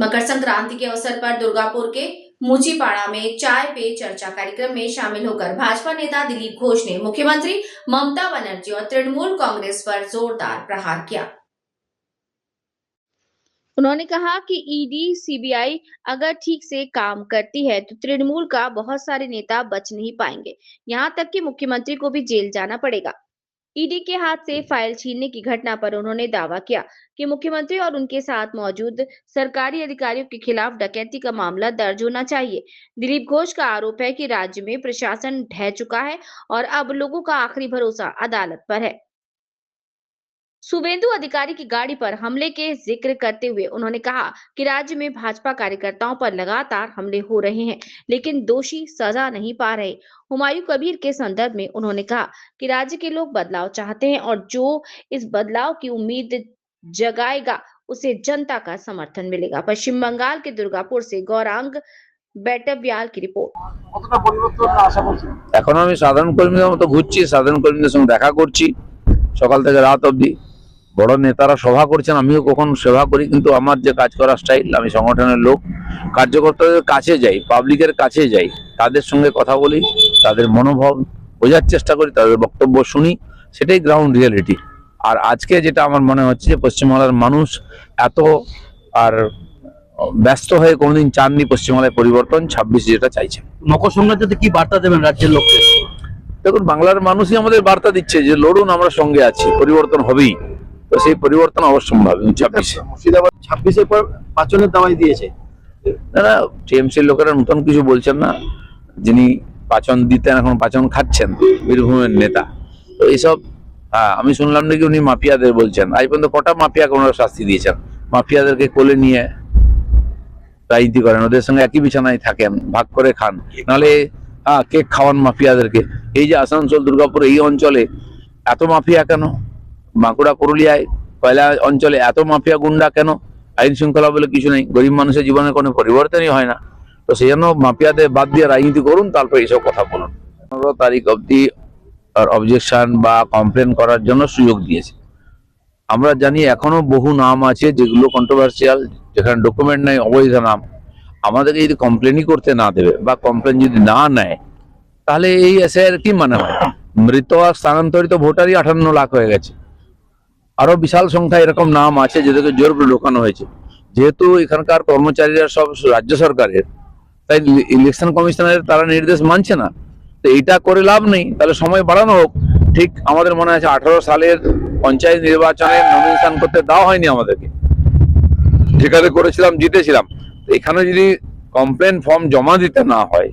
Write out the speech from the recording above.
मकर संक्रांति के अवसर पर दुर्गापुर के मुचीपाड़ा में चाय पे चर्चा कार्यक्रम में शामिल होकर भाजपा नेता दिलीप घोष ने मुख्यमंत्री ममता बनर्जी और तृणमूल कांग्रेस पर जोरदार प्रहार किया। उन्होंने कहा कि ईडी, सीबीआई अगर ठीक से काम करती है तो तृणमूल का बहुत सारे नेता बच नहीं पाएंगे, यहाँ तक कि मुख्यमंत्री को भी जेल जाना पड़ेगा। ईडी के हाथ से फाइल छीनने की घटना पर उन्होंने दावा किया कि मुख्यमंत्री और उनके साथ मौजूद सरकारी अधिकारियों के खिलाफ डकैती का मामला दर्ज होना चाहिए। दिलीप घोष का आरोप है कि राज्य में प्रशासन ढह चुका है और अब लोगों का आखिरी भरोसा अदालत पर है। शुभेंदु अधिकारी की गाड़ी पर हमले के जिक्र करते हुए उन्होंने कहा कि राज्य में भाजपा कार्यकर्ताओं पर लगातार हमले हो रहे हैं, लेकिन दोषी सजा नहीं पा रहे। हुमायूं कबीर के संदर्भ में उन्होंने कहा कि राज्य के लोग बदलाव चाहते हैं और जो इस बदलाव की उम्मीद जगाएगा उसे जनता का समर्थन मिलेगा। पश्चिम बंगाल के दुर्गापुर से गौरांग बैटब्याल की रिपोर्ट। এখন আমি সাধারণ কর্মীদের মতো ঘুরছি, সাধারণ কর্মীদের সঙ্গে দেখা করছি সকাল থেকে রাত অবধি। বড় নেতারা সভা করছেন, আমিও কখন সেবা করি, কিন্তু আমার যে কাজ করার স্টাইল, আমি সংগঠনের লোক, কার্যকর্তাদের কাছে যাই, পাবলিকের কাছে যাই, তাদের সঙ্গে কথা বলি, তাদের মনোভাব বোঝার চেষ্টা করি, তাদের বক্তব্য শুনি, সেটাই গ্রাউন্ড রিয়েলিটি। আর আজকে যেটা আমার মনে হচ্ছে যে পশ্চিমবাংলার মানুষ এত আর ব্যস্ত হয়ে কোনোদিন চাননি পশ্চিমবাংলায় পরিবর্তন, 26 যেটা চাইছে। মকর সংক্রান্তিতে কি বার্তা দেবেন রাজ্যের লোককে? দেখুন, বাংলার মানুষই আমাদের বার্তা দিচ্ছে যে লড়ুন, আমরা সঙ্গে আছি, পরিবর্তন হবেই। তো সেই পরিবর্তন অবশ্যম্ভাবী। 26-এর পর পাচনের দাওয়াই দিয়েছে। না, টিএমসির লোকেরা নতুন কিছু বলছেন না। যিনি পাচন দিতেন এখন পাচন খাচ্ছেন, বীরভূমের নেতা। তো এইসব আমি শুনলাম নাকি উনি মাফিয়াদের বলছেন। আজ পর্যন্ত কটা মাফিয়াকে ওনারা শাস্তি দিয়েছেন? মাফিয়াদেরকে কোলে নিয়ে রাজনীতি করেন, ওদের সঙ্গে একই বিছানায় থাকেন, ভাগ করে খান, নাহলে কেক খাওয়ান মাফিয়াদেরকে। এই যে আসানসোল, দুর্গাপুর এই অঞ্চলে এত মাফিয়া কেন? বাঁকুড়া, পুরুলিয়ায়, কয়লা অঞ্চলে এত মাফিয়া গুন্ডা কেন? আইন শৃঙ্খলা বলে কিছু নেই, গরিব মানুষের জীবনে কোনো পরিবর্তনই হয় না। তো সেই জন্য মাফিয়াদের বাদ দিয়ে রাজনীতি করুন, তারপর এইসব কথা বলুন। 15 তারিখ অবধি অবজেকশন বা কমপ্লেন করার জন্য সুযোগ দিয়েছে। আমরা জানি এখনো বহু নাম আছে যেগুলো কন্ট্রোভার্সিয়াল, যেখানে ডকুমেন্ট নেই, অবৈধ নাম। আমাদেরকে যদি কমপ্লেনই করতে না দেবে বা কমপ্লেন যদি না নেয়, তাহলে এই এসআইআর কি মানে হয়? মৃত আর স্থানান্তরিত ভোটারই 58 লাখ হয়ে গেছে। আরো বিশাল সংখ্যা এরকম নাম আছে যেটাকে জোর করে ঢোকানো হয়েছে। যেহেতু এখানকার কর্মচারীরা সব রাজ্য সরকারের, তাই ইলেকশন কমিশনের তারা নির্দেশ মানছে না। তো এইটা করে লাভ নেই, তাহলে সময় বাড়ানো হোক। ঠিক আমাদের মনে আছে 18 সালের পঞ্চায়েত নির্বাচনে নমিনেশন করতে দেওয়া হয়নি আমাদেরকে, যেখানে করেছিলাম জিতেছিলাম। এখানে যদি কমপ্লেন ফর্ম জমা দিতে না হয়,